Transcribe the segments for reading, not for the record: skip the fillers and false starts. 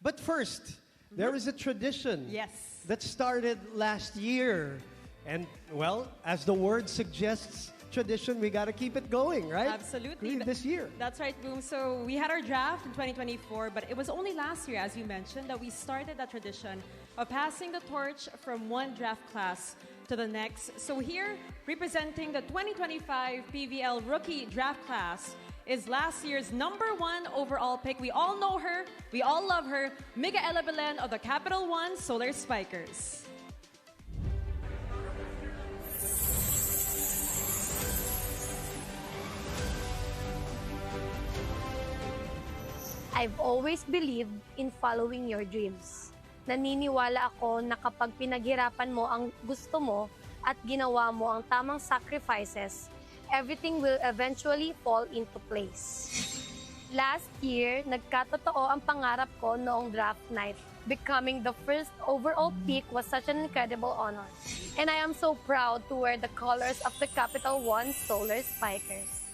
But first, there is a tradition Yes. that started last year. And, well, as the word suggests, tradition, we got to keep it going, right? Absolutely. This year. That's right, Boom. So we had our draft in 2024, but it was only last year, as you mentioned, that we started that tradition of passing the torch from one draft class to the next. So here, representing the 2025 PVL Rookie Draft Class, is last year's #1 overall pick. We all know her, we all love her, Micaela Belen of the Capital One Solar Spikers. I've always believed in following your dreams. Naniniwala ako na kapag pinaghirapan mo ang gusto mo at ginawa mo ang tamang sacrifices, everything will eventually fall into place. Last year, nagkatotoo ang pangarap ko noong draft night. Becoming the first overall pick was such an incredible honor. And I am so proud to wear the colors of the Capital One Solar Spikers.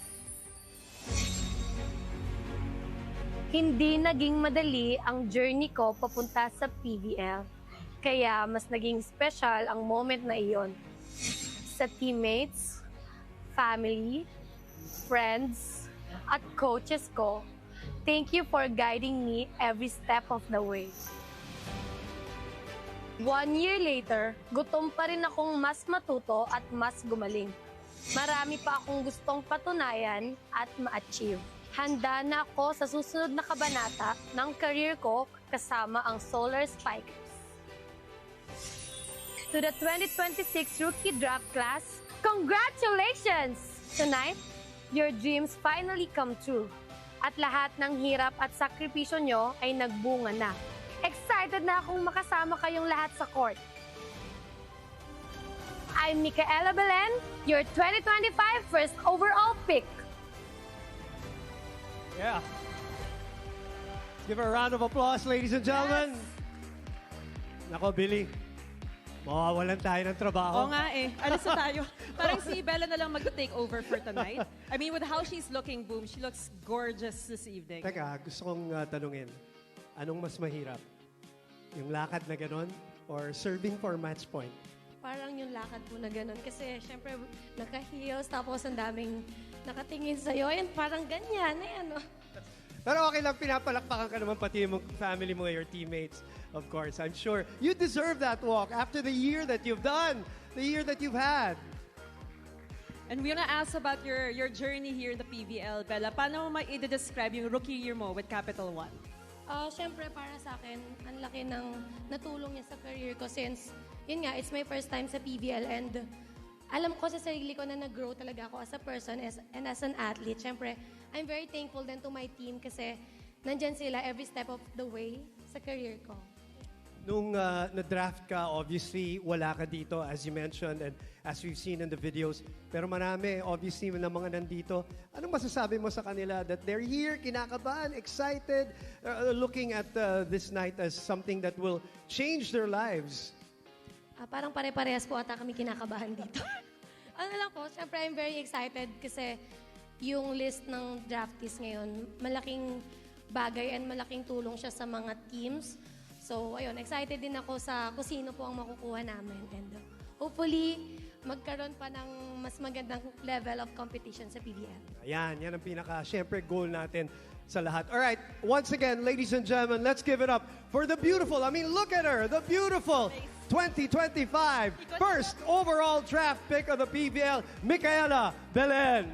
Hindi naging madali ang journey ko papunta sa PVL. Kaya mas naging special ang moment na iyon. Sa teammates, family, friends, at coaches ko, thank you for guiding me every step of the way. 1 year later, gutom pa rin akong mas matuto at mas gumaling. Marami pa akong gustong patunayan at ma-achieve. Handa na ako sa susunod na kabanata ng career ko kasama ang Solar Spikers. To the 2026 Rookie Draft Class, congratulations! Tonight, your dreams finally come true. At lahat ng hirap at sakripisyo nyo ay nagbunga na. Excited na akong makasama kayong lahat sa court. I'm Micaela Belen, your 2025 first overall pick. Yeah. Give her a round of applause, ladies and gentlemen. Nako, Billy. Mawawalan tayo ng trabaho. Oo nga eh. Alis na tayo. Parang si Bella na lang mag-take over for tonight. I mean, with how she's looking, Boom, she looks gorgeous this evening. Teka, gusto kong tanungin. Anong mas mahirap? Yung lakad na ganon? Or serving for match point? Parang yung lakad po na ganun. Kasi syempre, naka-heels, tapos ang daming nakatingin sa'yo. Ayan, parang ganyan. Ayan, oh. Pero okay lang, pinapalakpakan ka naman pati yung family mo, your teammates, of course. I'm sure you deserve that walk after the year that you've done, the year that you've had. And we wanna ask about your journey here in the PVL, Bella. Paano mo i-describe yung rookie year mo with Capital One? Syempre, para sa akin, ang laki ng natulong niya sa career ko since, yun nga, it's my first time sa PVL and alam ko sa sarili ko na nag-grow talaga ako as a person and as an athlete. Syempre, I'm very thankful din to my team kasi nandyan sila every step of the way sa career ko. Nung na-draft ka, obviously, wala ka dito, as you mentioned, and as we've seen in the videos. Pero marami, obviously, ng mga nandito. Anong masasabi mo sa kanila that they're here, kinakabahan, excited, looking at this night as something that will change their lives? Parang pare-parehas po ata kami kinakabahan dito. Ano lang po, syempre I'm very excited kasi yung list ng draftees ngayon, malaking bagay and malaking tulong siya sa mga teams. So, ayun, excited din ako sa kung sino po ang makukuha namin. And hopefully, magkaroon pa ng mas magandang level of competition sa PBL. Ayan, yan ang syempre, goal natin sa lahat. All right, once again, ladies and gentlemen, let's give it up for the beautiful, I mean, look at her, the beautiful 2025 first overall draft pick of the PBL, Micaela Belen.